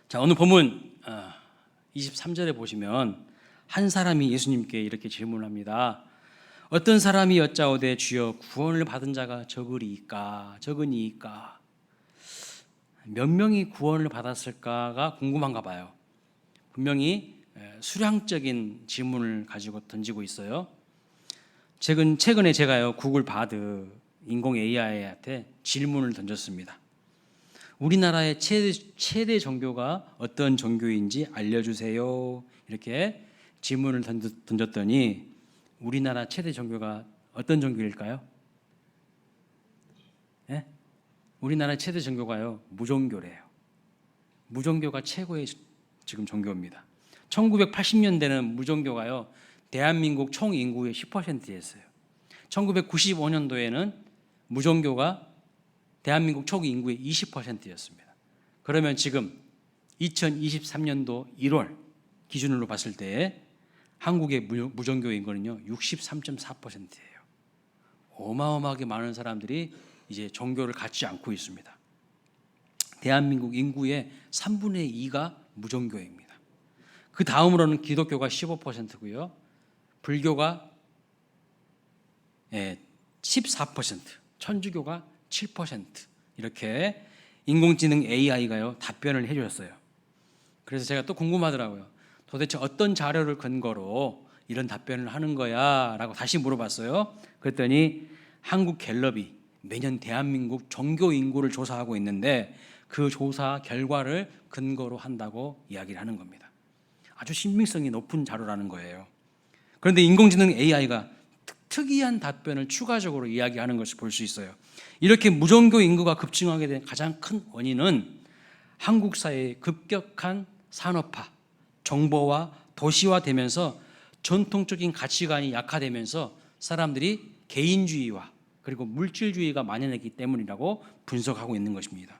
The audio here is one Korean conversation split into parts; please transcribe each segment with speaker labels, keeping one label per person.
Speaker 1: 자, 오늘 본문 23절에 보시면 한 사람이 예수님께 이렇게 질문합니다. 어떤 사람이 여짜오되 주여 구원을 받은 자가 적으리이까 적으니이까. 몇 명이 구원을 받았을까가 궁금한가 봐요. 분명히 수량적인 질문을 가지고 던지고 있어요. 최근에 제가요 구글 바드 인공 AI한테 질문을 던졌습니다. 우리나라의 최대 종교가 어떤 종교인지 알려주세요. 이렇게 질문을 던졌더니 우리나라 최대 종교가 어떤 종교일까요? 네? 우리나라 최대 종교가요 무종교래요. 무종교가 최고의 지금 종교입니다. 1980년대는 무종교가요 대한민국 총 인구의 10%였어요. 1995년도에는 무종교가 대한민국 총 인구의 20%였습니다. 그러면 지금 2023년도 1월 기준으로 봤을 때 한국의 무종교 인구는요 63.4%예요. 어마어마하게 많은 사람들이 이제 종교를 갖지 않고 있습니다. 대한민국 인구의 3분의 2가 무종교입니다. 그 다음으로는 기독교가 15%고요. 불교가 14%, 천주교가 7% 이렇게 인공지능 AI가요 답변을 해주셨어요. 그래서 제가 또 궁금하더라고요. 도대체 어떤 자료를 근거로 이런 답변을 하는 거야? 라고 다시 물어봤어요. 그랬더니 한국 갤럽이 매년 대한민국 종교 인구를 조사하고 있는데 그 조사 결과를 근거로 한다고 이야기를 하는 겁니다. 아주 신빙성이 높은 자료라는 거예요. 그런데 인공지능 AI가 특이한 답변을 추가적으로 이야기하는 것을 볼 수 있어요. 이렇게 무종교 인구가 급증하게 된 가장 큰 원인은 한국 사회의 급격한 산업화, 정보화, 도시화되면서 전통적인 가치관이 약화되면서 사람들이 개인주의와 그리고 물질주의가 만연했기 때문이라고 분석하고 있는 것입니다.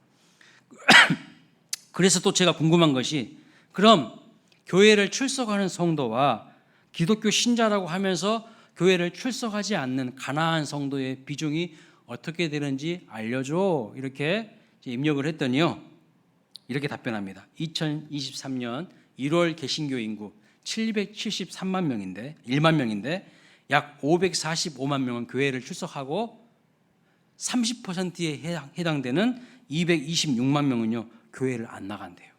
Speaker 1: 그래서 또 제가 궁금한 것이 그럼 교회를 출석하는 성도와 기독교 신자라고 하면서 교회를 출석하지 않는 가난한 성도의 비중이 어떻게 되는지 알려줘 이렇게 입력을 했더니요 이렇게 답변합니다. 2023년 1월 개신교 인구 773만 명인데 1만 명인데 약 545만 명은 교회를 출석하고 30%에 해당되는 226만 명은요 교회를 안 나간대요.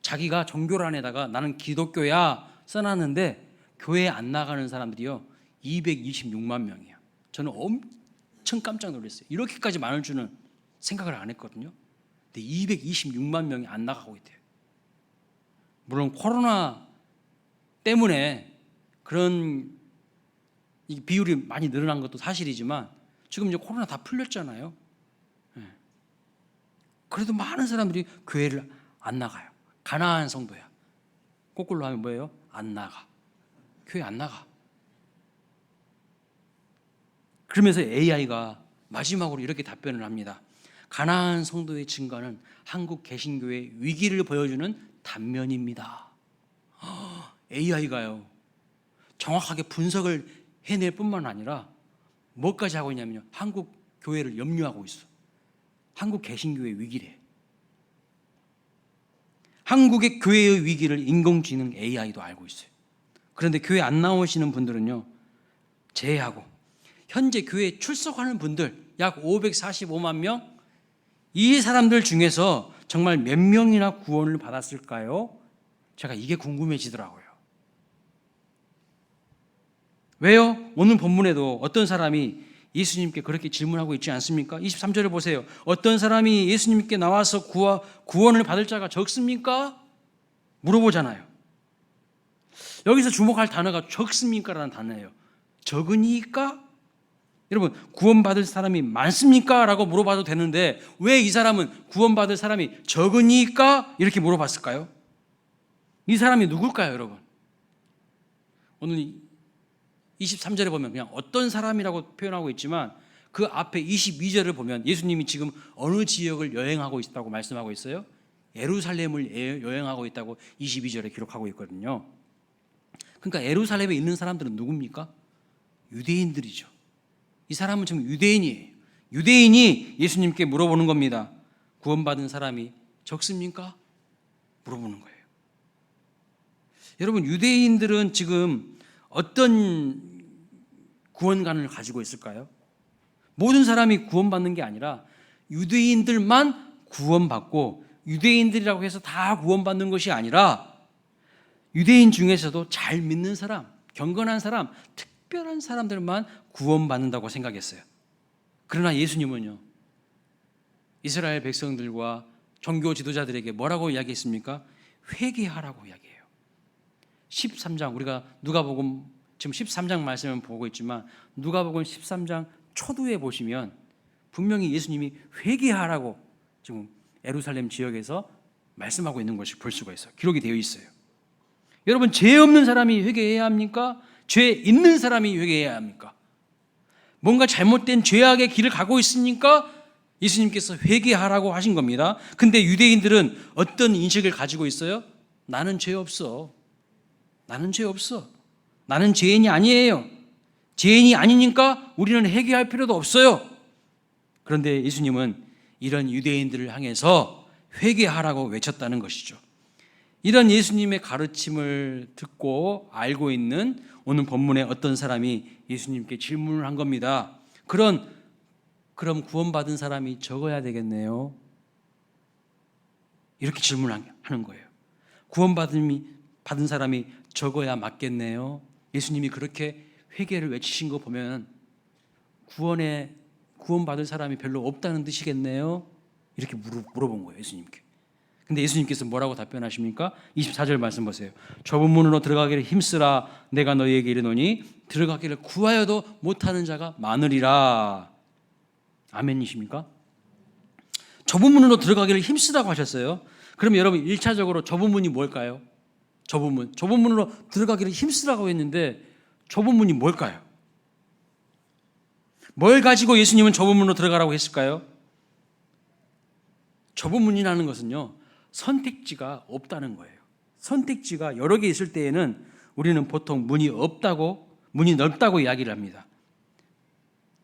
Speaker 1: 자기가 종교란에다가 나는 기독교야 써놨는데 교회에 안 나가는 사람들이요 226만 명이에요. 저는 엄청 깜짝 놀랐어요. 이렇게까지 많을 줄은 생각을 안 했거든요. 근데 226만 명이 안 나가고 있대요. 물론 코로나 때문에 그런 비율이 많이 늘어난 것도 사실이지만 지금 이제 코로나 다 풀렸잖아요. 그래도 많은 사람들이 교회를 안 나가요. 가난한 성도야. 거꾸로 하면 뭐예요? 안 나가. 교회 안 나가. 그러면서 AI가 마지막으로 이렇게 답변을 합니다. 가난한 성도의 증가는 한국 개신교의 위기를 보여주는 단면입니다. AI가요 정확하게 분석을 해낼 뿐만 아니라 뭐까지 하고 있냐면요 한국 교회를 염려하고 있어. 한국 개신교의 위기래. 한국의 교회의 위기를 인공지능 AI도 알고 있어요. 그런데 교회 안 나오시는 분들은요 제외하고 현재 교회에 출석하는 분들 약 545만 명, 이 사람들 중에서 정말 몇 명이나 구원을 받았을까요? 제가 이게 궁금해지더라고요. 왜요? 오늘 본문에도 어떤 사람이 예수님께 그렇게 질문하고 있지 않습니까? 23절을 보세요. 어떤 사람이 예수님께 나와서 구원을 받을 자가 적습니까? 물어보잖아요. 여기서 주목할 단어가 적습니까? 라는 단어예요. 적으니까? 여러분 구원받을 사람이 많습니까? 라고 물어봐도 되는데 왜 이 사람은 구원받을 사람이 적으니까? 이렇게 물어봤을까요? 이 사람이 누굴까요 여러분? 오늘 23절에 보면 그냥 어떤 사람이라고 표현하고 있지만 그 앞에 22절을 보면 예수님이 지금 어느 지역을 여행하고 있다고 말씀하고 있어요? 예루살렘을 여행하고 있다고 22절에 기록하고 있거든요. 그러니까 예루살렘에 있는 사람들은 누굽니까? 유대인들이죠. 이 사람은 지금 유대인이에요. 유대인이 예수님께 물어보는 겁니다. 구원받은 사람이 적습니까? 물어보는 거예요. 여러분, 유대인들은 지금 어떤 구원관을 가지고 있을까요? 모든 사람이 구원받는 게 아니라 유대인들만 구원받고, 유대인들이라고 해서 다 구원받는 것이 아니라 유대인 중에서도 잘 믿는 사람, 경건한 사람, 특별한 사람들만 구원받는다고 생각했어요. 그러나 예수님은요, 이스라엘 백성들과 종교 지도자들에게 뭐라고 이야기했습니까? 회개하라고 이야기해요. 13장, 우리가 누가복음 지금 13장 말씀을 보고 있지만 누가복음 13장 초두에 보시면 분명히 예수님이 회개하라고 지금 예루살렘 지역에서 말씀하고 있는 것을 볼 수가 있어요. 기록이 되어 있어요. 여러분, 죄 없는 사람이 회개해야 합니까? 죄 있는 사람이 회개해야 합니까? 뭔가 잘못된 죄악의 길을 가고 있으니까 예수님께서 회개하라고 하신 겁니다. 근데 유대인들은 어떤 인식을 가지고 있어요? 나는 죄 없어. 나는 죄 없어. 나는 죄인이 아니에요. 죄인이 아니니까 우리는 회개할 필요도 없어요. 그런데 예수님은 이런 유대인들을 향해서 회개하라고 외쳤다는 것이죠. 이런 예수님의 가르침을 듣고 알고 있는 오늘 본문의 어떤 사람이 예수님께 질문을 한 겁니다. 그럼 구원받은 사람이 적어야 되겠네요. 이렇게 질문하는 거예요. 구원받은 사람이 적어야 맞겠네요. 예수님이 그렇게 회개를 외치신 거 보면 구원받을 사람이 별로 없다는 뜻이겠네요. 이렇게 물어본 거예요, 예수님께. 근데 예수님께서 뭐라고 답변하십니까? 24절 말씀 보세요. 좁은 문으로 들어가기를 힘쓰라. 내가 너희에게 이르노니 들어가기를 구하여도 못하는 자가 많으리라. 아멘이십니까? 좁은 문으로 들어가기를 힘쓰라고 하셨어요. 그럼 여러분, 1차적으로 좁은 문이 뭘까요? 좁은 문으로 들어가기를 힘쓰라고 했는데 좁은 문이 뭘까요? 뭘 가지고 예수님은 좁은 문으로 들어가라고 했을까요? 좁은 문이라는 것은요, 선택지가 없다는 거예요. 선택지가 여러 개 있을 때에는 우리는 보통 문이 넓다고 이야기를 합니다.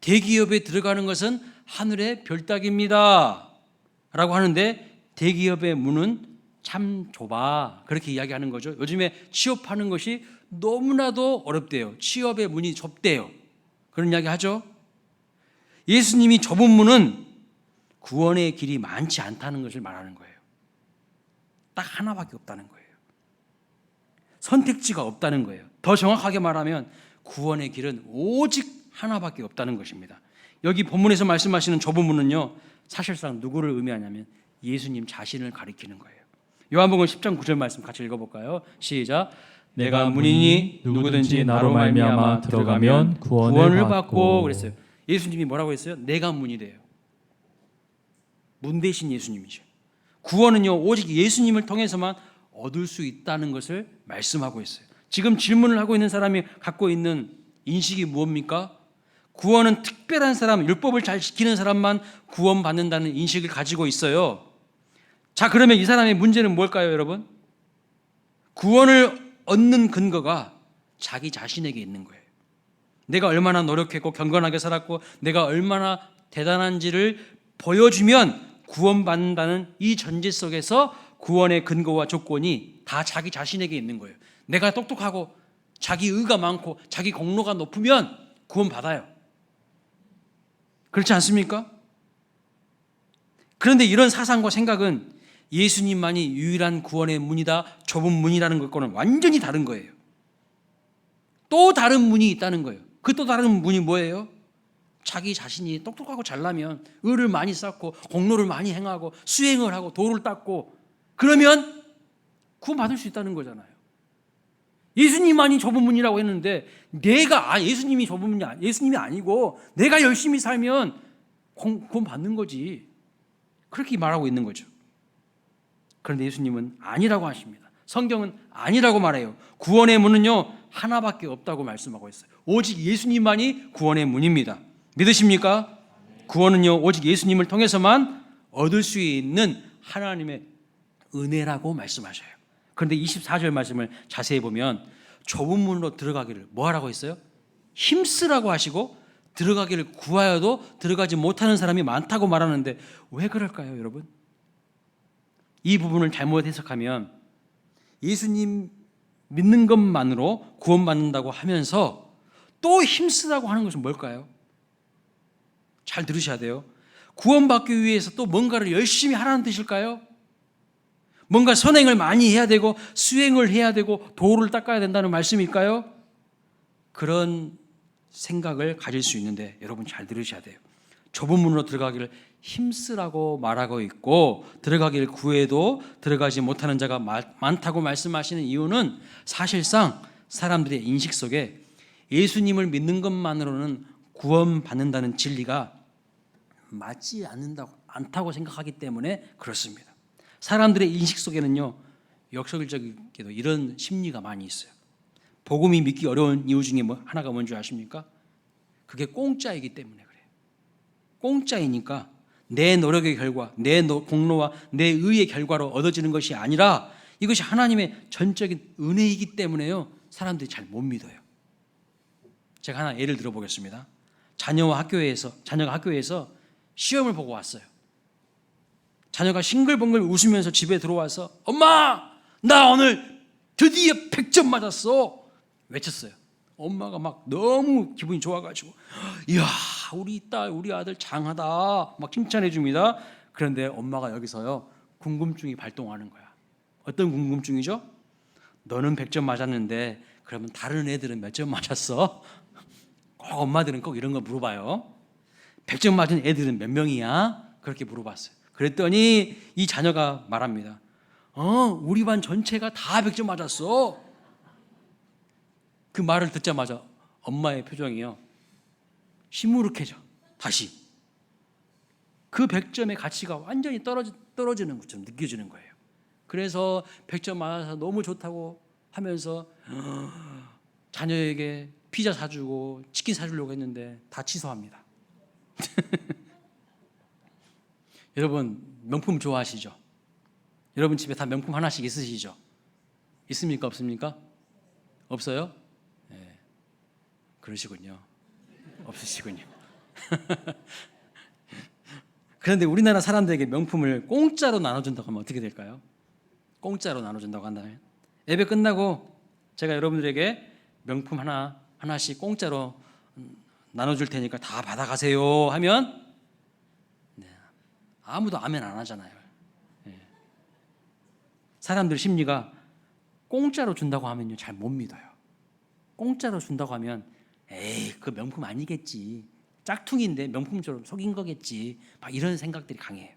Speaker 1: 대기업에 들어가는 것은 하늘의 별 따기입니다 라고 하는데 대기업의 문은 참 좁아, 그렇게 이야기하는 거죠. 요즘에 취업하는 것이 너무나도 어렵대요. 취업의 문이 좁대요. 그런 이야기 하죠. 예수님이 좁은 문은 구원의 길이 많지 않다는 것을 말하는 거예요. 딱 하나밖에 없다는 거예요. 선택지가 없다는 거예요. 더 정확하게 말하면 구원의 길은 오직 하나밖에 없다는 것입니다. 여기 본문에서 말씀하시는 좁은 문은요, 사실상 누구를 의미하냐면 예수님 자신을 가리키는 거예요. 요한복음 10장 9절 말씀 같이 읽어볼까요? 시작. 내가 문이니 누구든지 나로 말미암아 들어가면 구원을 받고. 그랬어요. 예수님이 뭐라고 했어요? 내가 문이래요. 문 대신 예수님이죠. 구원은요, 오직 예수님을 통해서만 얻을 수 있다는 것을 말씀하고 있어요. 지금 질문을 하고 있는 사람이 갖고 있는 인식이 무엇입니까? 구원은 특별한 사람, 율법을 잘 지키는 사람만 구원받는다는 인식을 가지고 있어요. 자, 그러면 이 사람의 문제는 뭘까요, 여러분? 구원을 얻는 근거가 자기 자신에게 있는 거예요. 내가 얼마나 노력했고 경건하게 살았고 내가 얼마나 대단한지를 보여주면 구원받는다는 이 전제 속에서 구원의 근거와 조건이 다 자기 자신에게 있는 거예요. 내가 똑똑하고 자기 의가 많고 자기 공로가 높으면 구원받아요. 그렇지 않습니까? 그런데 이런 사상과 생각은 예수님만이 유일한 구원의 문이다, 좁은 문이라는 것과는 완전히 다른 거예요. 또 다른 문이 있다는 거예요. 그 또 다른 문이 뭐예요? 자기 자신이 똑똑하고 잘나면 의를 많이 쌓고 공로를 많이 행하고 수행을 하고 도를 닦고 그러면 구원받을 수 있다는 거잖아요. 예수님만이 좁은 문이라고 했는데 예수님이 좁은 문이 예수님이 아니고 내가 열심히 살면 구원받는 거지. 그렇게 말하고 있는 거죠. 그런데 예수님은 아니라고 하십니다. 성경은 아니라고 말해요. 구원의 문은요, 하나밖에 없다고 말씀하고 있어요. 오직 예수님만이 구원의 문입니다. 믿으십니까? 구원은요, 오직 예수님을 통해서만 얻을 수 있는 하나님의 은혜라고 말씀하셔요. 그런데 24절 말씀을 자세히 보면 좁은 문으로 들어가기를 뭐 하라고 했어요? 힘쓰라고 하시고 들어가기를 구하여도 들어가지 못하는 사람이 많다고 말하는데 왜 그럴까요, 여러분? 이 부분을 잘못 해석하면 예수님 믿는 것만으로 구원받는다고 하면서 또 힘쓰라고 하는 것은 뭘까요? 잘 들으셔야 돼요. 구원받기 위해서 또 뭔가를 열심히 하라는 뜻일까요? 뭔가 선행을 많이 해야 되고 수행을 해야 되고 도를 닦아야 된다는 말씀일까요? 그런 생각을 가질 수 있는데 여러분 잘 들으셔야 돼요. 좁은 문으로 들어가기를 힘쓰라고 말하고 있고 들어가기를 구해도 들어가지 못하는 자가 많다고 말씀하시는 이유는 사실상 사람들의 인식 속에 예수님을 믿는 것만으로는 구원받는다는 진리가 맞지 않다고 생각하기 때문에 그렇습니다. 사람들의 인식 속에는요, 역설적이게도 이런 심리가 많이 있어요. 복음이 믿기 어려운 이유 중에 하나가 뭔지 아십니까? 그게 공짜이기 때문에 그래요. 공짜이니까 내 노력의 결과, 내 공로와 내 의의 결과로 얻어지는 것이 아니라 이것이 하나님의 전적인 은혜이기 때문에요, 사람들이 잘 못 믿어요. 제가 하나 예를 들어보겠습니다. 자녀가 학교에서 시험을 보고 왔어요. 자녀가 싱글벙글 웃으면서 집에 들어와서 엄마, 나 오늘 드디어 100점 맞았어 외쳤어요. 엄마가 막 너무 기분이 좋아가지고 이야, 우리 아들 장하다 막 칭찬해 줍니다. 그런데 엄마가 여기서요, 궁금증이 발동하는 거야. 어떤 궁금증이죠? 너는 100점 맞았는데 그러면 다른 애들은 몇 점 맞았어? 꼭 엄마들은 꼭 이런 거 물어봐요. 100점 맞은 애들은 몇 명이야? 그렇게 물어봤어요. 그랬더니 이 자녀가 말합니다. 우리 반 전체가 다 100점 맞았어. 그 말을 듣자마자 엄마의 표정이요, 시무룩해져. 다시 그 100점의 가치가 완전히 떨어지는 것처럼 느껴지는 거예요. 그래서 100점 맞아서 너무 좋다고 하면서 자녀에게 피자 사주고 치킨 사주려고 했는데 다 취소합니다. 여러분 명품 좋아하시죠? 여러분 집에 다 명품 하나씩 있으시죠? 있습니까? 없습니까? 없어요? 네. 그러시군요. 없으시군요. 그런데 우리나라 사람들에게 명품을 공짜로 나눠준다고 하면 어떻게 될까요? 공짜로 나눠준다고 한다면 예배 끝나고 제가 여러분들에게 명품 하나씩 공짜로 나눠줄 테니까 다 받아가세요 하면 아무도 아멘 안 하잖아요. 사람들 심리가 공짜로 준다고 하면요, 잘 못 믿어요. 공짜로 준다고 하면 에이, 그 명품 아니겠지, 짝퉁인데 명품처럼 속인 거겠지, 막 이런 생각들이 강해요.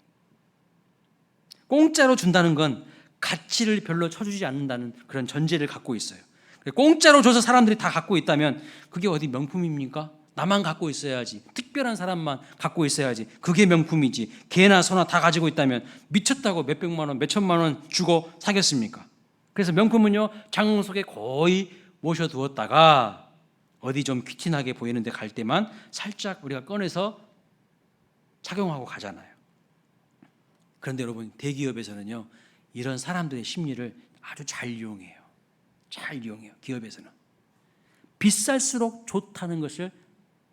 Speaker 1: 공짜로 준다는 건 가치를 별로 쳐주지 않는다는 그런 전제를 갖고 있어요. 공짜로 줘서 사람들이 다 갖고 있다면 그게 어디 명품입니까? 나만 갖고 있어야지, 특별한 사람만 갖고 있어야지, 그게 명품이지. 개나 소나 다 가지고 있다면 미쳤다고 몇백만 원, 몇천만 원 주고 사겠습니까? 그래서 명품은요, 장롱 속에 거의 모셔두었다가 어디 좀 퀴틴하게 보이는 데 갈 때만 살짝 우리가 꺼내서 착용하고 가잖아요. 그런데 여러분, 대기업에서는요, 이런 사람들의 심리를 아주 잘 이용해요. 잘 이용해요. 기업에서는 비쌀수록 좋다는 것을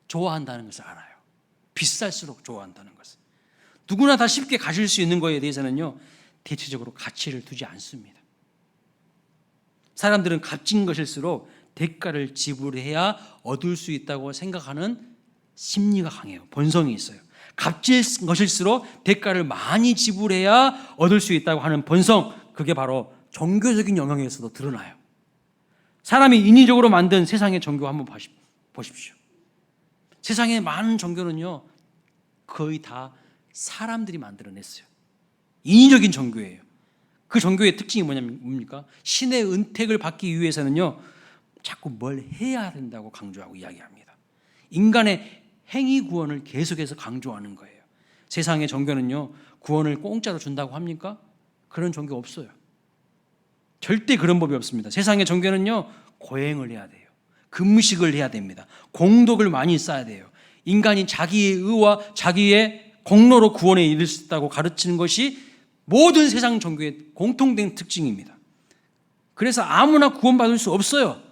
Speaker 1: 좋아한다는 것을 알아요. 비쌀수록 좋아한다는 것을. 누구나 다 쉽게 가질 수 있는 것에 대해서는요, 대체적으로 가치를 두지 않습니다. 사람들은 값진 것일수록 대가를 지불해야 얻을 수 있다고 생각하는 심리가 강해요. 본성이 있어요. 값진 것일수록 대가를 많이 지불해야 얻을 수 있다고 하는 본성, 그게 바로 종교적인 영역에서도 드러나요. 사람이 인위적으로 만든 세상의 종교 한번 보십시오. 세상의 많은 종교는요, 거의 다 사람들이 만들어냈어요. 인위적인 종교예요. 그 종교의 특징이 뭡니까? 신의 은택을 받기 위해서는요, 자꾸 뭘 해야 된다고 강조하고 이야기합니다. 인간의 행위 구원을 계속해서 강조하는 거예요. 세상의 종교는요, 구원을 공짜로 준다고 합니까? 그런 종교 없어요. 절대 그런 법이 없습니다. 세상의 종교는요, 고행을 해야 돼요. 금식을 해야 됩니다. 공덕을 많이 쌓아야 돼요. 인간이 자기의 의와 자기의 공로로 구원에 이를 수 있다고 가르치는 것이 모든 세상 종교의 공통된 특징입니다. 그래서 아무나 구원받을 수 없어요.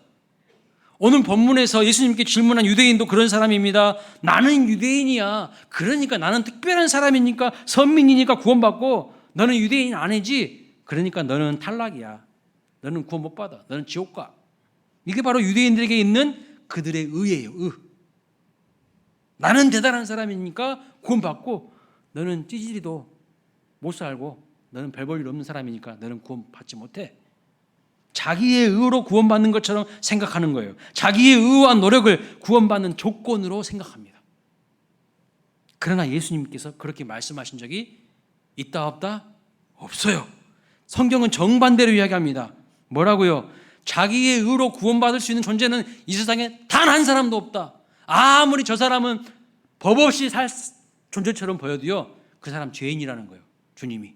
Speaker 1: 오늘 본문에서 예수님께 질문한 유대인도 그런 사람입니다. 나는 유대인이야. 그러니까 나는 특별한 사람이니까, 선민이니까 구원받고, 너는 유대인 아니지? 그러니까 너는 탈락이야. 너는 구원 못 받아. 너는 지옥 가. 이게 바로 유대인들에게 있는 그들의 의예요. 나는 대단한 사람이니까 구원받고 너는 찌질이도 못 살고 너는 별 볼 일 없는 사람이니까 너는 구원받지 못해. 자기의 의로 구원받는 것처럼 생각하는 거예요. 자기의 의와 노력을 구원받는 조건으로 생각합니다. 그러나 예수님께서 그렇게 말씀하신 적이 있다 없다? 없어요. 성경은 정반대로 이야기합니다. 뭐라고요? 자기의 의로 구원받을 수 있는 존재는 이 세상에 단 한 사람도 없다. 아무리 저 사람은 법 없이 살 존재처럼 보여도요, 그 사람 죄인이라는 거예요. 주님이.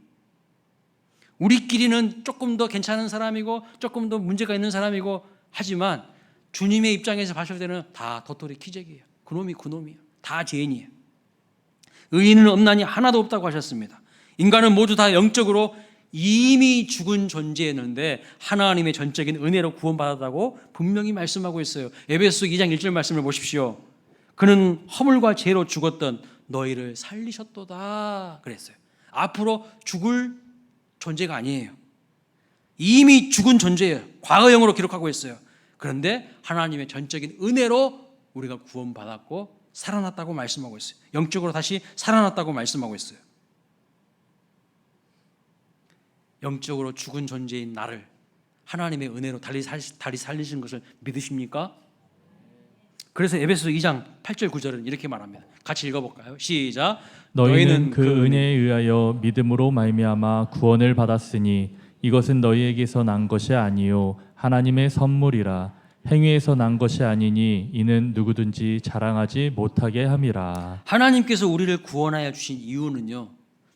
Speaker 1: 우리끼리는 조금 더 괜찮은 사람이고 조금 더 문제가 있는 사람이고 하지만 주님의 입장에서 봤을 때는 다 도토리 키재기예요. 그놈이에요. 다 죄인이에요. 의인은 없나니 하나도 없다고 하셨습니다. 인간은 모두 다 영적으로 이미 죽은 존재였는데 하나님의 전적인 은혜로 구원받았다고 분명히 말씀하고 있어요. 에베소 2장 1절 말씀을 보십시오. 그는 허물과 죄로 죽었던 너희를 살리셨도다 그랬어요. 앞으로 죽을 존재가 아니에요. 이미 죽은 존재예요. 과거형으로 기록하고 있어요. 그런데 하나님의 전적인 은혜로 우리가 구원받았고 살아났다고 말씀하고 있어요. 영적으로 다시 살아났다고 말씀하고 있어요. 영적으로 죽은 존재인 나를 하나님의 은혜로 달리 살리시는 것을 믿으십니까? 그래서 에베소 2장 8절 9절은 이렇게 말합니다. 같이 읽어볼까요? 시작.
Speaker 2: 너희는 그 은혜에 의하여 믿음으로 말미암아 구원을 받았으니 이것은 너희에게서 난 것이 아니요 하나님의 선물이라. 행위에서 난 것이 아니니 이는 누구든지 자랑하지 못하게 함이라.
Speaker 1: 하나님께서 우리를 구원하여 주신 이유는요,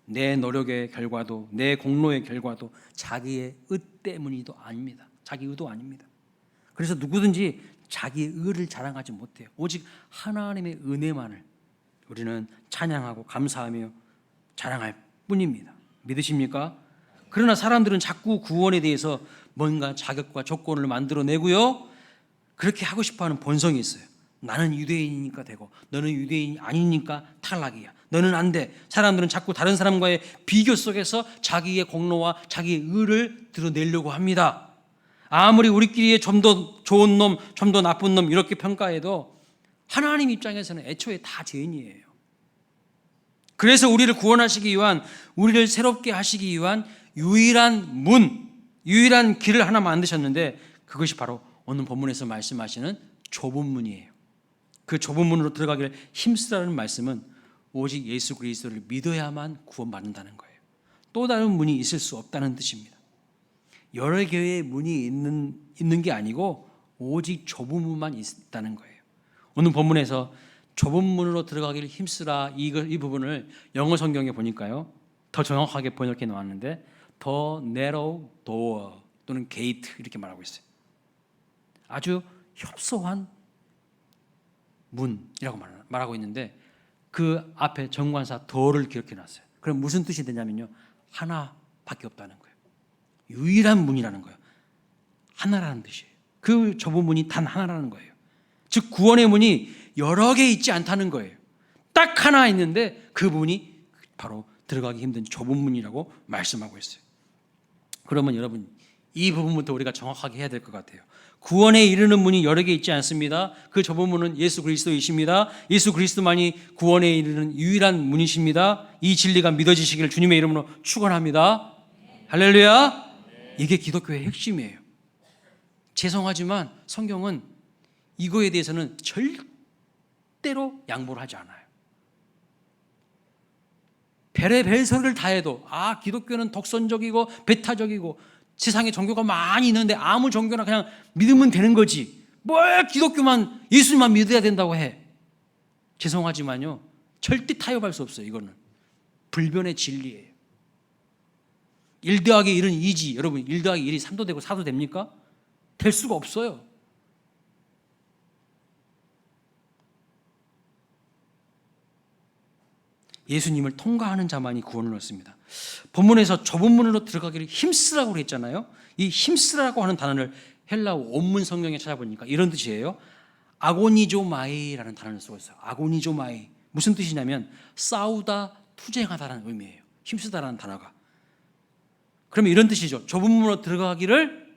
Speaker 1: 내 노력의 결과도 내 공로의 결과도 자기의 의 때문이도 아닙니다. 자기 의도 아닙니다. 그래서 누구든지 자기의 의를 자랑하지 못해요. 오직 하나님의 은혜만을 우리는 찬양하고 감사하며 자랑할 뿐입니다. 믿으십니까? 그러나 사람들은 자꾸 구원에 대해서 뭔가 자격과 조건을 만들어내고요, 그렇게 하고 싶어하는 본성이 있어요. 나는 유대인이니까 되고 너는 유대인이 아니니까 탈락이야. 너는 안 돼. 사람들은 자꾸 다른 사람과의 비교 속에서 자기의 공로와 자기의 의를 드러내려고 합니다. 아무리 우리끼리 좀 더 좋은 놈, 좀 더 나쁜 놈 이렇게 평가해도 하나님 입장에서는 애초에 다 죄인이에요. 그래서 우리를 구원하시기 위한, 우리를 새롭게 하시기 위한 유일한 문, 유일한 길을 하나 만드셨는데 그것이 바로 오늘 본문에서 말씀하시는 좁은 문이에요. 그 좁은 문으로 들어가기를 힘쓰라는 말씀은 오직 예수 그리스도를 믿어야만 구원받는다는 거예요. 또 다른 문이 있을 수 없다는 뜻입니다. 여러 개의 문이 있는 게 아니고 오직 좁은 문만 있다는 거예요. 오늘 본문에서 좁은 문으로 들어가기를 힘쓰라, 이 부분을 영어 성경에 보니까요, 더 정확하게 번역해 놓았는데 The narrow door 또는 gate 이렇게 말하고 있어요. 아주 협소한 문이라고 말하고 있는데 그 앞에 정관사 더를 기록해 놨어요. 그럼 무슨 뜻이 되냐면요, 하나밖에 없다는 거예요. 유일한 문이라는 거예요. 하나라는 뜻이에요. 그 좁은 문이 단 하나라는 거예요. 즉 구원의 문이 여러 개 있지 않다는 거예요. 딱 하나 있는데 그 문이 바로 들어가기 힘든 좁은 문이라고 말씀하고 있어요. 그러면 여러분, 이 부분부터 우리가 정확하게 해야 될 것 같아요. 구원에 이르는 문이 여러 개 있지 않습니다. 그 좁은 문은 예수 그리스도이십니다. 예수 그리스도만이 구원에 이르는 유일한 문이십니다. 이 진리가 믿어지시기를 주님의 이름으로 축원합니다. 할렐루야. 이게 기독교의 핵심이에요. 죄송하지만 성경은 이거에 대해서는 절대로 양보를 하지 않아요. 별의별 소리를 다 해도 기독교는 독선적이고 배타적이고 세상에 종교가 많이 있는데 아무 종교나 그냥 믿으면 되는 거지, 뭘 기독교만, 예수님만 믿어야 된다고 해. 죄송하지만요, 절대 타협할 수 없어요. 이거는 불변의 진리예요. 1 더하기 1은 2지. 여러분, 1 더하기 1이 3도 되고 4도 됩니까? 될 수가 없어요. 예수님을 통과하는 자만이 구원을 얻습니다. 본문에서 좁은 문으로 들어가기를 힘쓰라고 했잖아요. 이 힘쓰라고 하는 단어를 헬라어 원문 성경에 찾아보니까 이런 뜻이에요. 아고니조마이라는 단어를 쓰고 있어요. 아고니조마이. 무슨 뜻이냐면 싸우다, 투쟁하다라는 의미예요. 힘쓰다라는 단어가. 그러면 이런 뜻이죠. 좁은 문으로 들어가기를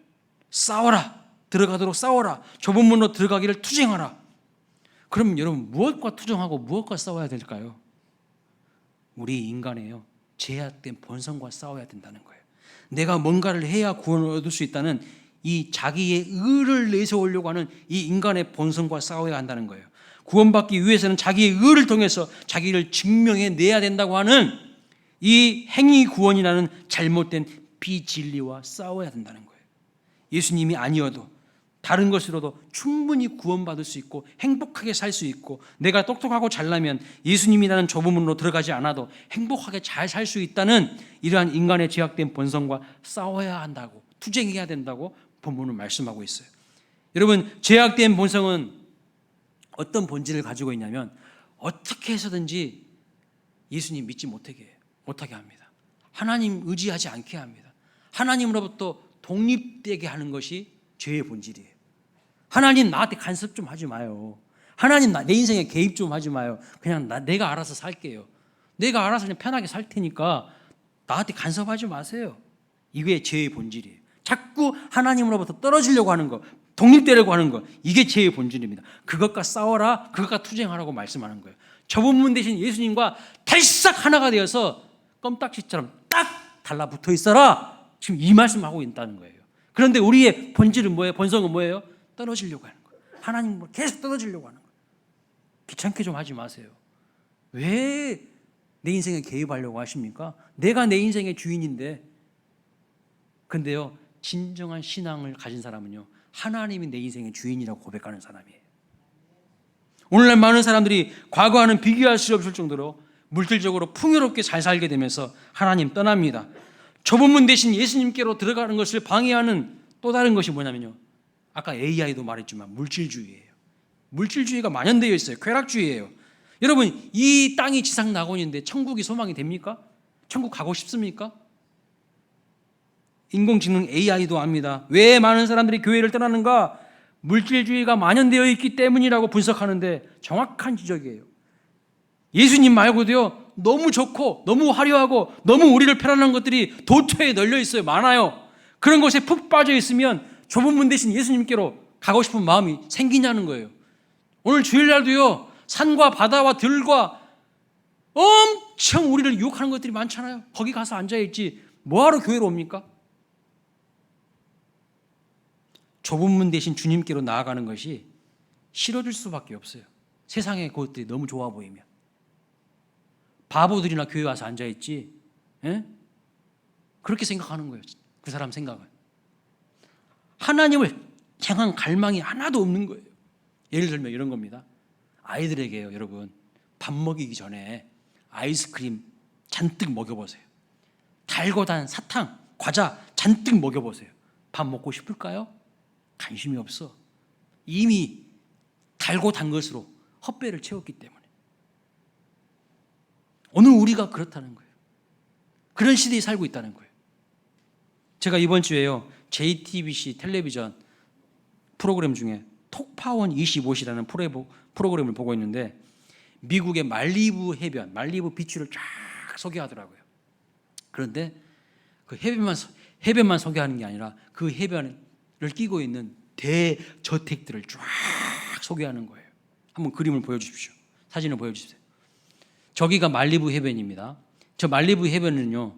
Speaker 1: 싸워라. 들어가도록 싸워라. 좁은 문으로 들어가기를 투쟁하라. 그럼 여러분 무엇과 투쟁하고 무엇과 싸워야 될까요? 우리 인간의요, 제약된 본성과 싸워야 된다는 거예요. 내가 뭔가를 해야 구원을 얻을 수 있다는 이 자기의 의를 내세우려고 하는 이 인간의 본성과 싸워야 한다는 거예요. 구원받기 위해서는 자기의 의를 통해서 자기를 증명해내야 된다고 하는 이 행위 구원이라는 잘못된 비진리와 싸워야 된다는 거예요. 예수님이 아니어도 다른 것으로도 충분히 구원받을 수 있고 행복하게 살 수 있고, 내가 똑똑하고 잘나면 예수님이라는 좁은 문으로 들어가지 않아도 행복하게 잘 살 수 있다는 이러한 인간의 제약된 본성과 싸워야 한다고, 투쟁해야 된다고 본문은 말씀하고 있어요. 여러분, 제약된 본성은 어떤 본질을 가지고 있냐면 어떻게 해서든지 예수님 믿지 못하게 합니다. 하나님 의지하지 않게 합니다. 하나님으로부터 독립되게 하는 것이 죄의 본질이에요. 하나님 나한테 간섭 좀 하지 마요. 하나님 내 인생에 개입 좀 하지 마요. 그냥 내가 알아서 살게요. 내가 알아서 그냥 편하게 살 테니까 나한테 간섭하지 마세요. 이게 죄의 본질이에요. 자꾸 하나님으로부터 떨어지려고 하는 거, 독립되려고 하는 거, 이게 죄의 본질입니다. 그것과 싸워라, 그것과 투쟁하라고 말씀하는 거예요. 좁은 문 대신 예수님과 달싹 하나가 되어서 껌딱지처럼 딱 달라붙어 있어라. 지금 이 말씀하고 있다는 거예요. 그런데 우리의 본질은 뭐예요? 본성은 뭐예요? 떨어지려고 하는 거예요. 하나님으로 계속 떨어지려고 하는 거예요. 귀찮게 좀 하지 마세요. 왜 내 인생에 개입하려고 하십니까? 내가 내 인생의 주인인데. 근데요, 진정한 신앙을 가진 사람은요, 하나님이 내 인생의 주인이라고 고백하는 사람이에요. 오늘날 많은 사람들이 과거와는 비교할 수 없을 정도로 물질적으로 풍요롭게 잘 살게 되면서 하나님 떠납니다. 좁은 문 대신 예수님께로 들어가는 것을 방해하는 또 다른 것이 뭐냐면요, 아까 AI도 말했지만 물질주의예요. 물질주의가 만연되어 있어요. 쾌락주의예요. 여러분, 이 땅이 지상 낙원인데 천국이 소망이 됩니까? 천국 가고 싶습니까? 인공지능 AI도 압니다. 왜 많은 사람들이 교회를 떠나는가? 물질주의가 만연되어 있기 때문이라고 분석하는데 정확한 지적이에요. 예수님 말고도요, 너무 좋고 너무 화려하고 너무 우리를 편안한 것들이 도처에 널려 있어요. 많아요. 그런 것에 푹 빠져 있으면 좁은 문 대신 예수님께로 가고 싶은 마음이 생기냐는 거예요. 오늘 주일날도요, 산과 바다와 들과 엄청 우리를 유혹하는 것들이 많잖아요. 거기 가서 앉아있지 뭐하러 교회로 옵니까? 좁은 문 대신 주님께로 나아가는 것이 싫어질 수밖에 없어요. 세상의 것들이 너무 좋아 보이면. 바보들이나 교회 와서 앉아있지, 에? 그렇게 생각하는 거예요. 그 사람 생각은. 하나님을 향한 갈망이 하나도 없는 거예요. 예를 들면 이런 겁니다. 아이들에게요, 여러분, 밥 먹이기 전에 아이스크림 잔뜩 먹여보세요. 달고 단 사탕, 과자 잔뜩 먹여보세요. 밥 먹고 싶을까요? 관심이 없어. 이미 달고 단 것으로 헛배를 채웠기 때문에. 오늘 우리가 그렇다는 거예요. 그런 시대에 살고 있다는 거예요. 제가 이번 주에요, JTBC 텔레비전 프로그램 중에 톡파원 25시라는 프로그램을 보고 있는데, 미국의 말리부 해변, 말리부 비치를 쫙 소개하더라고요. 그런데 그 해변만 소개하는 게 아니라 그 해변을 끼고 있는 대저택들을 쫙 소개하는 거예요. 한번 그림을 보여주십시오. 사진을 보여주세요. 저기가 말리부 해변입니다. 저 말리부 해변은요,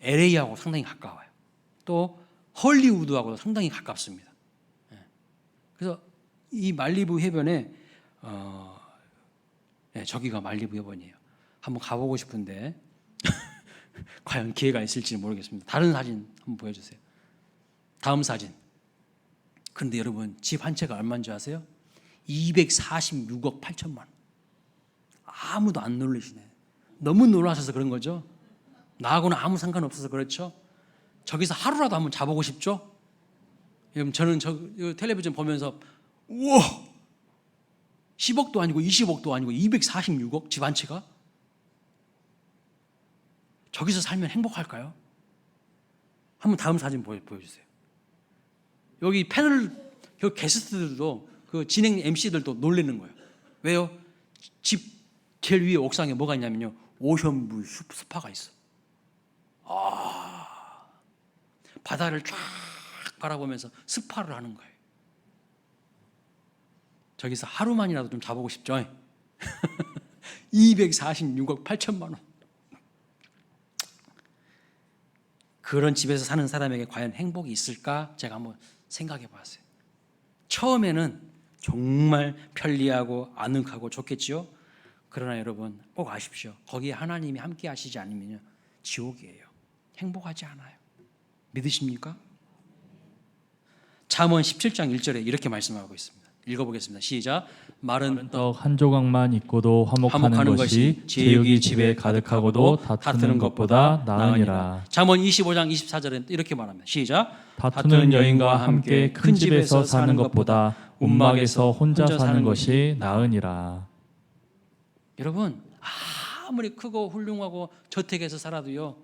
Speaker 1: LA하고 상당히 가까워요. 또 헐리우드하고도 상당히 가깝습니다. 그래서 이 말리부 해변에 저기가 말리부 해변이에요. 한번 가보고 싶은데 과연 기회가 있을지 모르겠습니다. 다른 사진 한번 보여주세요. 다음 사진. 그런데 여러분, 집 한 채가 얼마인지 아세요? 246억 8천만 원. 아무도 안 놀라시네. 너무 놀라셔서 그런 거죠. 나하고는 아무 상관없어서 그렇죠. 저기서 하루라도 한번 자보고 싶죠. 여러분, 저는 텔레비전 보면서 우와, 10억도 아니고 20억도 아니고 246억 집 한 채가? 저기서 살면 행복할까요? 한번 다음 사진 보여주세요. 여기 여기 게스트들도, 그 진행 MC들도 놀라는 거예요. 왜요? 집 제일 위에 옥상에 뭐가 있냐면요, 오션뷰 스파가 있어. 바다를 쫙 바라보면서 스파를 하는 거예요. 저기서 하루만이라도 좀 자보고 싶죠. 246억 8천만 원. 그런 집에서 사는 사람에게 과연 행복이 있을까? 제가 한번 생각해 봤어요. 처음에는 정말 편리하고 아늑하고 좋겠죠. 그러나 여러분 꼭 아십시오. 거기에 하나님이 함께 하시지 않으면요, 지옥이에요. 행복하지 않아요. 믿으십니까? 잠언 17장 1절에 이렇게 말씀하고 있습니다. 읽어보겠습니다. 시작. 마른
Speaker 2: 떡 한 조각만 있고도 화목하는 것이 제육이 집에 가득하고도 다투는 것보다 나으니라.
Speaker 1: 잠언 25장 24절에 이렇게 말합니다. 시작.
Speaker 2: 다투는 여인과 함께 큰 집에서 사는 것보다 움막에서 혼자 사는 것이 나으니라.
Speaker 1: 여러분 아무리 크고 훌륭하고 저택에서 살아도요,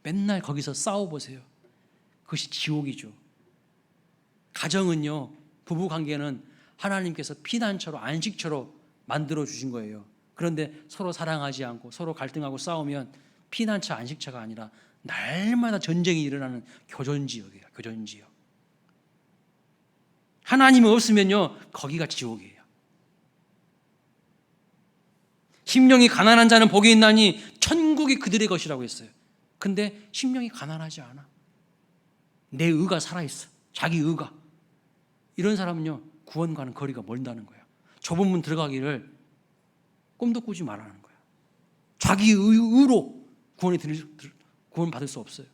Speaker 1: 맨날 거기서 싸워보세요. 그것이 지옥이죠. 가정은요, 부부관계는 하나님께서 피난처로 안식처로 만들어 주신 거예요. 그런데 서로 사랑하지 않고 서로 갈등하고 싸우면 피난처 안식처가 아니라 날마다 전쟁이 일어나는 교전지역이에요. 교전지역. 하나님이 없으면요, 거기가 지옥이에요. 심령이 가난한 자는 복이 있나니 천국이 그들의 것이라고 했어요. 근데 심령이 가난하지 않아. 내 의가 살아있어. 자기 의가. 이런 사람은요, 구원과는 거리가 멀다는 거예요. 좁은 문 들어가기를 꿈도 꾸지 말라는 거예요. 자기 의로 구원받을 수 없어요.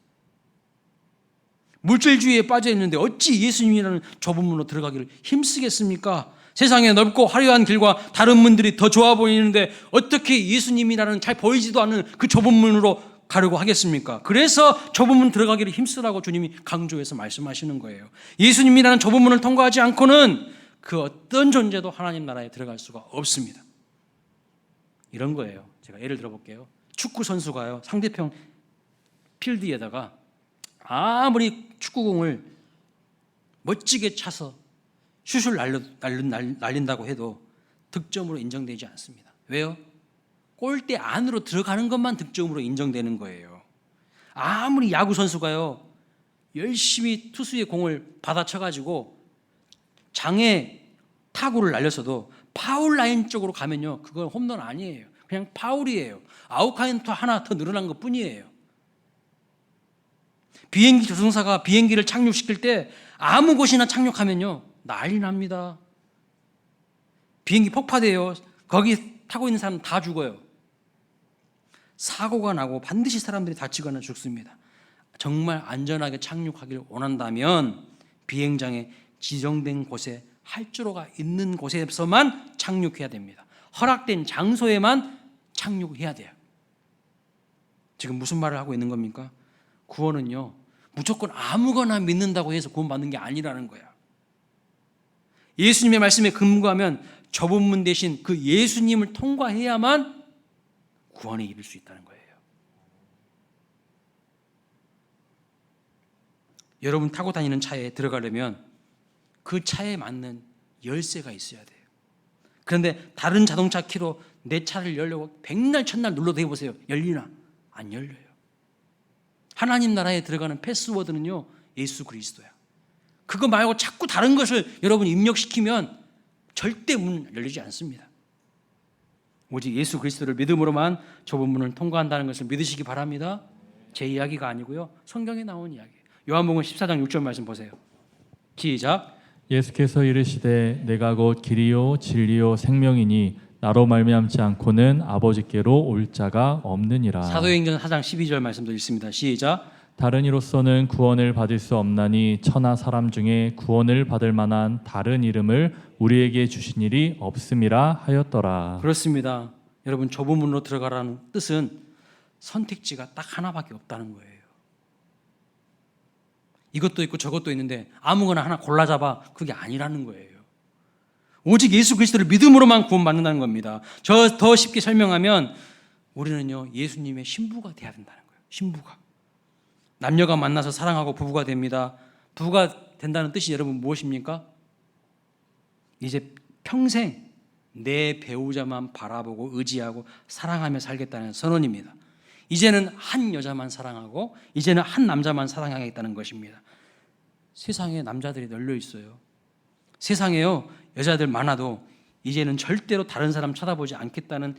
Speaker 1: 물질주의에 빠져 있는데 어찌 예수님이라는 좁은 문으로 들어가기를 힘쓰겠습니까? 세상에 넓고 화려한 길과 다른 문들이 더 좋아 보이는데 어떻게 예수님이라는 잘 보이지도 않는 그 좁은 문으로 가려고 하겠습니까? 그래서 좁은 문 들어가기를 힘쓰라고 주님이 강조해서 말씀하시는 거예요. 예수님이라는 좁은 문을 통과하지 않고는 그 어떤 존재도 하나님 나라에 들어갈 수가 없습니다. 이런 거예요. 제가 예를 들어볼게요. 축구 선수가요, 상대편 필드에다가 아무리 축구공을 멋지게 차서 슛을 날린다고 해도 득점으로 인정되지 않습니다. 왜요? 골대 안으로 들어가는 것만 득점으로 인정되는 거예요. 아무리 야구 선수가요, 열심히 투수의 공을 받아쳐가지고 장에 타구를 날렸어도 파울 라인 쪽으로 가면요, 그건 홈런 아니에요. 그냥 파울이에요. 아웃 카운트 하나 더 늘어난 것 뿐이에요. 비행기 조종사가 비행기를 착륙시킬 때 아무 곳이나 착륙하면요, 난리 납니다. 비행기 폭파돼요. 거기 타고 있는 사람 다 죽어요. 사고가 나고 반드시 사람들이 다치거나 죽습니다. 정말 안전하게 착륙하기를 원한다면 비행장에 지정된 곳에 활주로가 있는 곳에서만 착륙해야 됩니다. 허락된 장소에만 착륙해야 돼요. 지금 무슨 말을 하고 있는 겁니까? 구원은요, 무조건 아무거나 믿는다고 해서 구원받는 게 아니라는 거야. 예수님의 말씀에 근거하면 좁은 문 대신 그 예수님을 통과해야만 구원에 이를 수 있다는 거예요. 여러분 타고 다니는 차에 들어가려면 그 차에 맞는 열쇠가 있어야 돼요. 그런데 다른 자동차 키로 내 차를 열려고 백날 천날 눌러도 해보세요. 열리나? 안 열려요. 하나님 나라에 들어가는 패스워드는요, 예수 그리스도야. 그거 말고 자꾸 다른 것을 여러분 입력시키면 절대 문 열리지 않습니다. 오직 예수 그리스도를 믿음으로만 좁은 문을 통과한다는 것을 믿으시기 바랍니다. 제 이야기가 아니고요, 성경에 나온 이야기예요. 요한복음 14장 6절 말씀 보세요. 시작.
Speaker 2: 예수께서 이르시되 내가 곧 길이요 진리요 생명이니 나로 말미암지 않고는 아버지께로 올 자가 없느니라.
Speaker 1: 사도행전 4장 12절 말씀도 읽습니다. 시작.
Speaker 2: 다른 이로서는 구원을 받을 수 없나니 천하 사람 중에 구원을 받을 만한 다른 이름을 우리에게 주신 일이 없음이라 하였더라.
Speaker 1: 그렇습니다. 여러분 좁은 문으로 들어가라는 뜻은 선택지가 딱 하나밖에 없다는 거예요. 이것도 있고 저것도 있는데 아무거나 하나 골라 잡아, 그게 아니라는 거예요. 오직 예수 그리스도를 믿음으로만 구원받는다는 겁니다. 저 더 쉽게 설명하면 우리는요, 예수님의 신부가 돼야 된다는 거예요. 신부가. 남녀가 만나서 사랑하고 부부가 됩니다. 부부가 된다는 뜻이 여러분 무엇입니까? 이제 평생 내 배우자만 바라보고 의지하고 사랑하며 살겠다는 선언입니다. 이제는 한 여자만 사랑하고 이제는 한 남자만 사랑하겠다는 것입니다. 세상에 남자들이 널려 있어요. 세상에요, 여자들 많아도 이제는 절대로 다른 사람 쳐다보지 않겠다는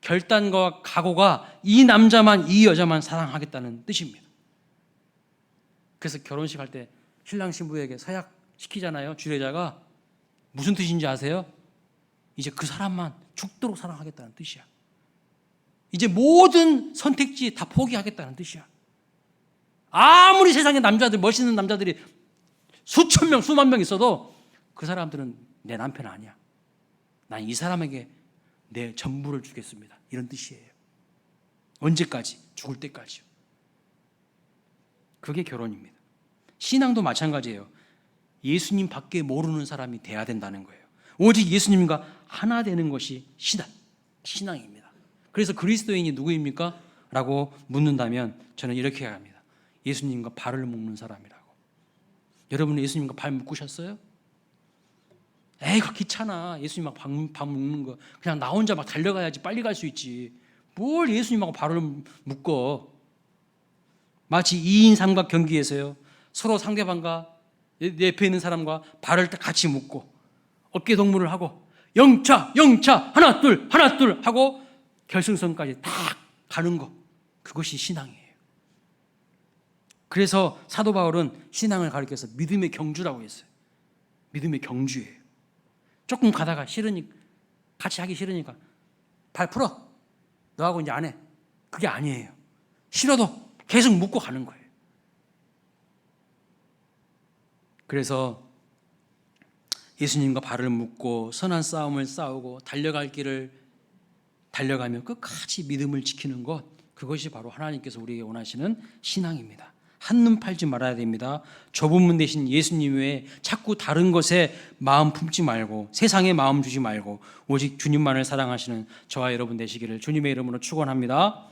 Speaker 1: 결단과 각오가 이 남자만, 이 여자만 사랑하겠다는 뜻입니다. 그래서 결혼식 할 때 신랑 신부에게 서약 시키잖아요. 주례자가. 무슨 뜻인지 아세요? 이제 그 사람만 죽도록 사랑하겠다는 뜻이야. 이제 모든 선택지 다 포기하겠다는 뜻이야. 아무리 세상에 남자들, 멋있는 남자들이 수천 명, 수만 명 있어도 그 사람들은 내 남편 아니야. 난 이 사람에게 내 전부를 주겠습니다. 이런 뜻이에요. 언제까지? 죽을 때까지요. 그게 결혼입니다. 신앙도 마찬가지예요. 예수님 밖에 모르는 사람이 돼야 된다는 거예요. 오직 예수님과 하나 되는 것이 신앙입니다. 그래서 그리스도인이 누구입니까? 라고 묻는다면 저는 이렇게 합니다. 예수님과 발을 묶는 사람이라고. 여러분은 예수님과 발 묶으셨어요? 에이, 그거 귀찮아. 예수님 막 발 묶는 거. 그냥 나 혼자 막 달려가야지 빨리 갈 수 있지. 뭘 예수님하고 발을 묶어. 마치 2인 삼각 경기에서요, 서로 상대방과 내 옆에 있는 사람과 발을 같이 묶고 어깨 동무를 하고 영차 하나 둘 하고 결승선까지 딱 가는 거, 그것이 신앙이에요. 그래서 사도 바울은 신앙을 가리켜서 믿음의 경주라고 했어요. 믿음의 경주예요. 조금 가다가 같이 하기 싫으니까 발 풀어, 너하고 이제 안 해. 그게 아니에요. 싫어도 계속 묶고 가는 거예요. 그래서 예수님과 발을 묶고 선한 싸움을 싸우고 달려갈 길을 달려가며 끝까지 믿음을 지키는 것, 그것이 바로 하나님께서 우리에게 원하시는 신앙입니다. 한눈 팔지 말아야 됩니다. 좁은 문 대신 예수님 외에 자꾸 다른 것에 마음 품지 말고 세상에 마음 주지 말고 오직 주님만을 사랑하시는 저와 여러분 되시기를 주님의 이름으로 축원합니다.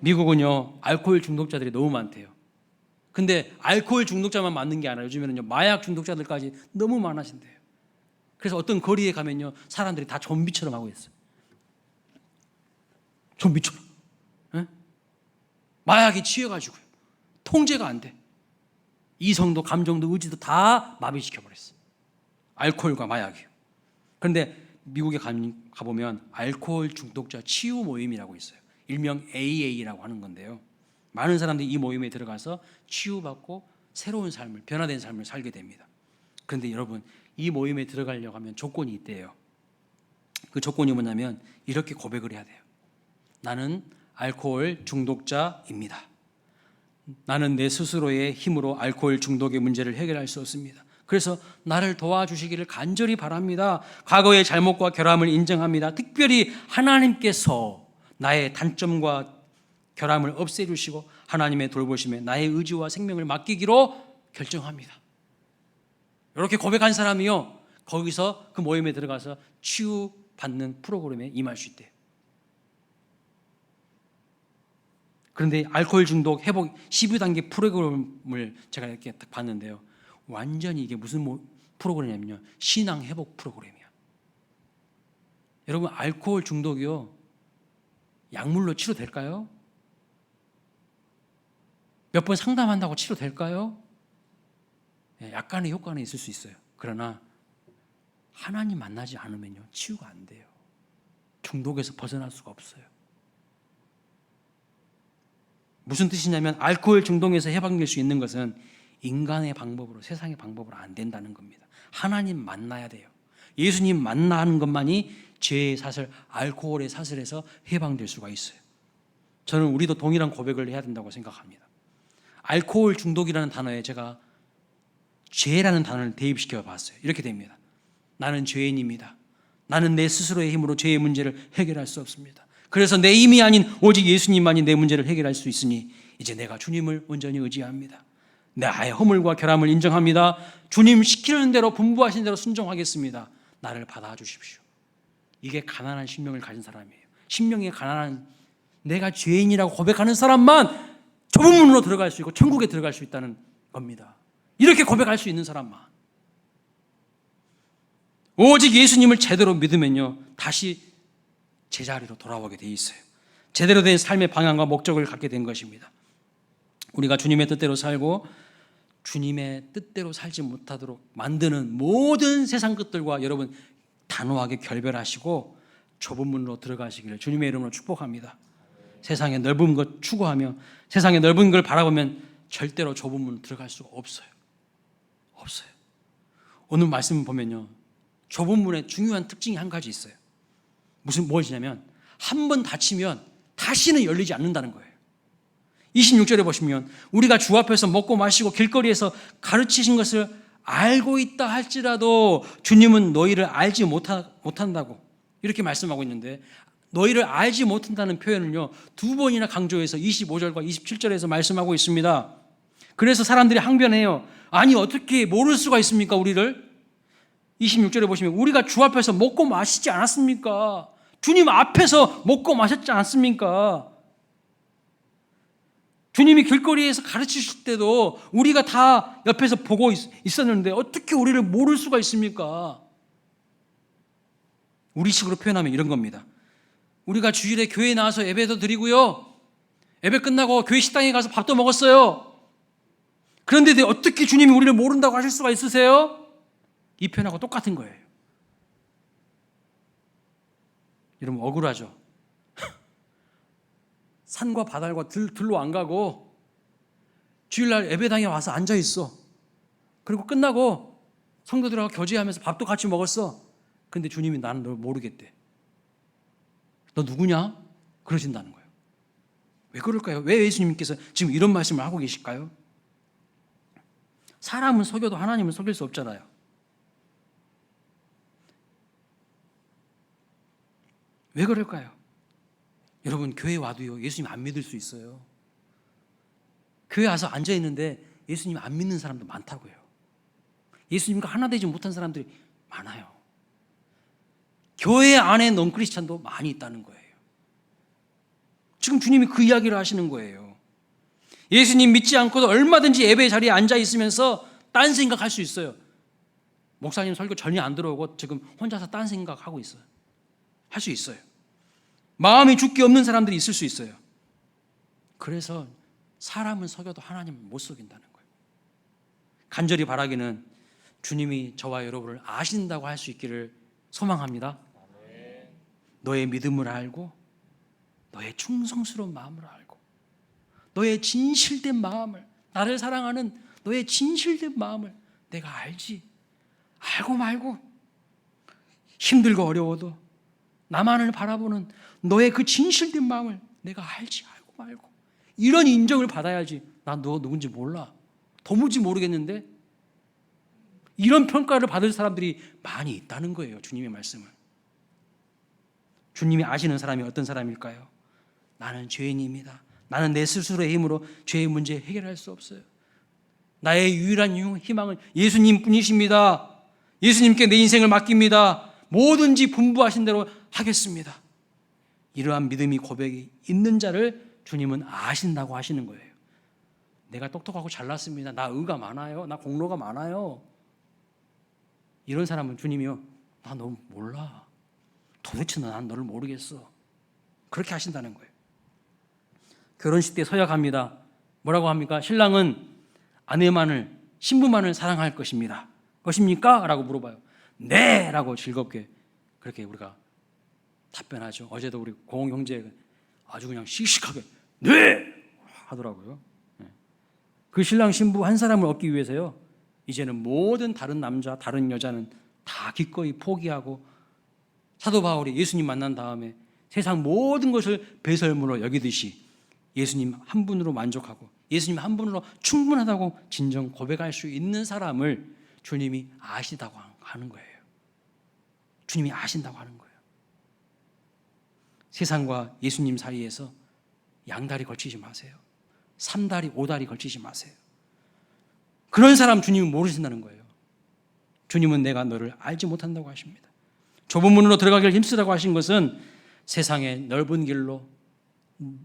Speaker 1: 미국은요, 알코올 중독자들이 너무 많대요. 근데 알코올 중독자만 많은 게 아니라 요즘에는요, 마약 중독자들까지 너무 많아진대요. 그래서 어떤 거리에 가면요, 사람들이 다 좀비처럼 하고 있어요. 좀비처럼. 네? 마약에 취해가지고요. 통제가 안 돼. 이성도 감정도 의지도 다 마비시켜버렸어요. 알코올과 마약이요. 그런데 미국에 가보면 알코올 중독자 치유 모임이라고 있어요. 일명 AA라고 하는 건데요. 많은 사람들이 이 모임에 들어가서 치유받고 새로운 삶을, 변화된 삶을 살게 됩니다. 그런데 여러분, 이 모임에 들어가려고 하면 조건이 있대요. 그 조건이 뭐냐면 이렇게 고백을 해야 돼요. 나는 알코올 중독자입니다. 나는 내 스스로의 힘으로 알코올 중독의 문제를 해결할 수 없습니다. 그래서 나를 도와주시기를 간절히 바랍니다. 과거의 잘못과 결함을 인정합니다. 특별히 하나님께서 나의 단점과 결함을 없애주시고 하나님의 돌보심에 나의 의지와 생명을 맡기기로 결정합니다. 이렇게 고백한 사람이요, 거기서 그 모임에 들어가서 치유받는 프로그램에 임할 수 있대요. 그런데 알코올 중독 회복 12단계 프로그램을 제가 이렇게 딱 봤는데요, 완전히 이게 무슨 프로그램이냐면요, 신앙 회복 프로그램이야. 여러분, 알코올 중독이요, 약물로 치료될까요? 몇 번 상담한다고 치료될까요? 약간의 효과는 있을 수 있어요. 그러나 하나님 만나지 않으면요, 치유가 안 돼요. 중독에서 벗어날 수가 없어요. 무슨 뜻이냐면 알코올 중독에서 해방될 수 있는 것은 인간의 방법으로, 세상의 방법으로 안 된다는 겁니다. 하나님 만나야 돼요. 예수님 만나는 것만이 죄의 사슬, 알코올의 사슬에서 해방될 수가 있어요. 저는 우리도 동일한 고백을 해야 된다고 생각합니다. 알코올 중독이라는 단어에 제가 죄라는 단어를 대입시켜 봤어요. 이렇게 됩니다. 나는 죄인입니다. 나는 내 스스로의 힘으로 죄의 문제를 해결할 수 없습니다. 그래서 내 힘이 아닌 오직 예수님만이 내 문제를 해결할 수 있으니 이제 내가 주님을 온전히 의지합니다. 나의 허물과 결함을 인정합니다. 주님 시키는 대로, 분부하신 대로 순종하겠습니다. 나를 받아주십시오. 이게 가난한 심령을 가진 사람이에요. 심령이 가난한, 내가 죄인이라고 고백하는 사람만 좁은 문으로 들어갈 수 있고 천국에 들어갈 수 있다는 겁니다. 이렇게 고백할 수 있는 사람만. 오직 예수님을 제대로 믿으면요, 다시 제자리로 돌아오게 돼 있어요. 제대로 된 삶의 방향과 목적을 갖게 된 것입니다. 우리가 주님의 뜻대로 살고 주님의 뜻대로 살지 못하도록 만드는 모든 세상 것들과 여러분 단호하게 결별하시고 좁은 문으로 들어가시기를 주님의 이름으로 축복합니다. 세상의 넓은 것 추구하며 세상의 넓은 걸 바라보면 절대로 좁은 문으로 들어갈 수가 없어요. 없어요. 오늘 말씀 보면요, 좁은 문의 중요한 특징이 한 가지 있어요. 무엇이냐면 한 번 닫히면 다시는 열리지 않는다는 거예요. 26절에 보시면 우리가 주 앞에서 먹고 마시고 길거리에서 가르치신 것을 알고 있다 할지라도 주님은 너희를 알지 못한다고 이렇게 말씀하고 있는데, 너희를 알지 못한다는 표현을요 2번이나 강조해서 25절과 27절에서 말씀하고 있습니다. 그래서 사람들이 항변해요. 아니 어떻게 모를 수가 있습니까 우리를? 26절에 보시면 우리가 주 앞에서 먹고 마시지 않았습니까? 주님 앞에서 먹고 마셨지 않습니까? 주님이 길거리에서 가르치실 때도 우리가 다 옆에서 보고 있었는데 어떻게 우리를 모를 수가 있습니까? 우리식으로 표현하면 이런 겁니다. 우리가 주일에 교회에 나와서 예배도 드리고요, 예배 끝나고 교회 식당에 가서 밥도 먹었어요. 그런데 어떻게 주님이 우리를 모른다고 하실 수가 있으세요? 이 표현하고 똑같은 거예요. 여러분 억울하죠? 산과 바다과 들로 안 가고 주일날 예배당에 와서 앉아 있어. 그리고 끝나고 성도들하고 교제하면서 밥도 같이 먹었어. 근데 주님이 나는 널 모르겠대. 너 누구냐? 그러신다는 거예요. 왜 그럴까요? 왜 예수님께서 지금 이런 말씀을 하고 계실까요? 사람은 속여도 하나님은 속일 수 없잖아요. 왜 그럴까요? 여러분 교회 와도요 예수님 안 믿을 수 있어요. 교회 와서 앉아있는데 예수님 안 믿는 사람도 많다고요. 예수님과 하나 되지 못한 사람들이 많아요. 교회 안에 넌크리스찬도 많이 있다는 거예요. 지금 주님이 그 이야기를 하시는 거예요. 예수님 믿지 않고도 얼마든지 예배 자리에 앉아 있으면서 딴 생각할 수 있어요. 목사님 설교 전혀 안 들어오고 지금 혼자서 딴 생각하고 있어요. 할 수 있어요. 마음이 죽기 없는 사람들이 있을 수 있어요. 그래서 사람은 속여도 하나님은 못 속인다는 거예요. 간절히 바라기는 주님이 저와 여러분을 아신다고 할 수 있기를 소망합니다. 너의 믿음을 알고 너의 충성스러운 마음을 알고 너의 진실된 마음을, 나를 사랑하는 너의 진실된 마음을 내가 알지. 알고 말고 힘들고 어려워도 나만을 바라보는 너의 그 진실된 마음을 내가 알지. 알고 말고 이런 인정을 받아야지. 난 너 누군지 몰라, 도무지 모르겠는데 이런 평가를 받을 사람들이 많이 있다는 거예요. 주님의 말씀을. 주님이 아시는 사람이 어떤 사람일까요? 나는 죄인입니다. 나는 내 스스로의 힘으로 죄의 문제 해결할 수 없어요. 나의 유일한 희망은 예수님 뿐이십니다. 예수님께 내 인생을 맡깁니다. 뭐든지 분부하신 대로 하겠습니다. 이러한 믿음이 고백이 있는 자를 주님은 아신다고 하시는 거예요. 내가 똑똑하고 잘났습니다. 나 의가 많아요. 나 공로가 많아요. 이런 사람은 주님이요, 나 너 몰라. 도대체 난 너를 모르겠어. 그렇게 하신다는 거예요. 결혼식 때 서약합니다. 뭐라고 합니까? 신랑은 아내만을, 신부만을 사랑할 것입니다. 것입니까? 라고 물어봐요. 네! 라고 즐겁게 그렇게 우리가 답변하죠. 어제도 우리 고홍 형제 아주 그냥 씩씩하게 네! 하더라고요. 그 신랑 신부 한 사람을 얻기 위해서요, 이제는 모든 다른 남자, 다른 여자는 다 기꺼이 포기하고 사도 바울이 예수님 만난 다음에 세상 모든 것을 배설물로 여기듯이 예수님 한 분으로 만족하고 예수님 한 분으로 충분하다고 진정 고백할 수 있는 사람을 주님이 아시다고 하는 거예요. 주님이 아신다고 하는 거예요. 세상과 예수님 사이에서 양다리 걸치지 마세요. 3다리, 5다리 걸치지 마세요. 그런 사람 주님은 모르신다는 거예요. 주님은 내가 너를 알지 못한다고 하십니다. 좁은 문으로 들어가기를 힘쓰라고 하신 것은 세상의 넓은 길로,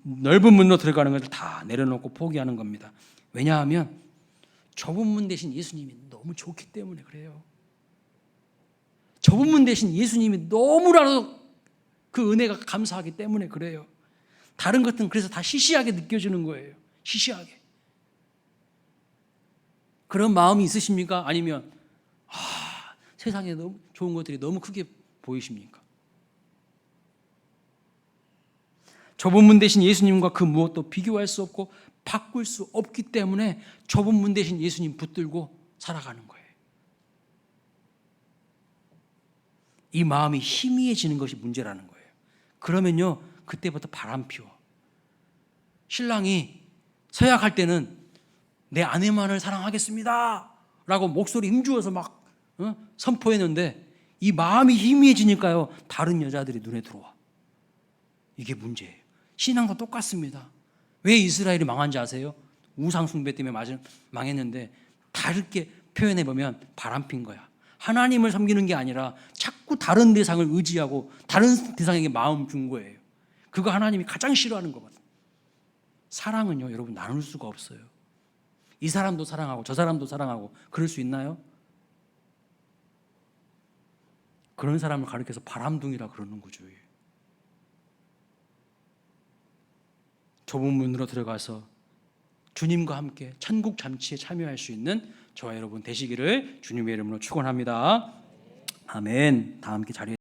Speaker 1: 넓은 문으로 들어가는 것을 다 내려놓고 포기하는 겁니다. 왜냐하면 좁은 문 대신 예수님이 너무 좋기 때문에 그래요. 좁은 문 대신 예수님이 너무나도 그 은혜가 감사하기 때문에 그래요. 다른 것들은 그래서 다 시시하게 느껴지는 거예요. 시시하게. 그런 마음이 있으십니까? 아니면 세상에 너무 좋은 것들이 너무 크게 보이십니까? 좁은 문 대신 예수님과 그 무엇도 비교할 수 없고 바꿀 수 없기 때문에 좁은 문 대신 예수님 붙들고 살아가는 거예요. 이 마음이 희미해지는 것이 문제라는 거예요. 그러면요, 그때부터 바람 피워. 신랑이 서약할 때는 내 아내만을 사랑하겠습니다 라고 목소리 힘주어서 막 선포했는데 이 마음이 희미해지니까요, 다른 여자들이 눈에 들어와. 이게 문제예요. 신앙도 똑같습니다. 왜 이스라엘이 망한지 아세요? 우상 숭배 때문에 망했는데 다르게 표현해보면 바람핀 거야. 하나님을 섬기는 게 아니라 자꾸 다른 대상을 의지하고 다른 대상에게 마음 준 거예요. 그거 하나님이 가장 싫어하는 거거든요. 사랑은요, 여러분, 나눌 수가 없어요. 이 사람도 사랑하고 저 사람도 사랑하고 그럴 수 있나요? 그런 사람을 가리켜서 바람둥이라 그러는 거죠. 좁은 문으로 들어가서 주님과 함께 천국 잔치에 참여할 수 있는 저와 여러분 되시기를 주님의 이름으로 축원합니다. 아멘. 다 함께 자리에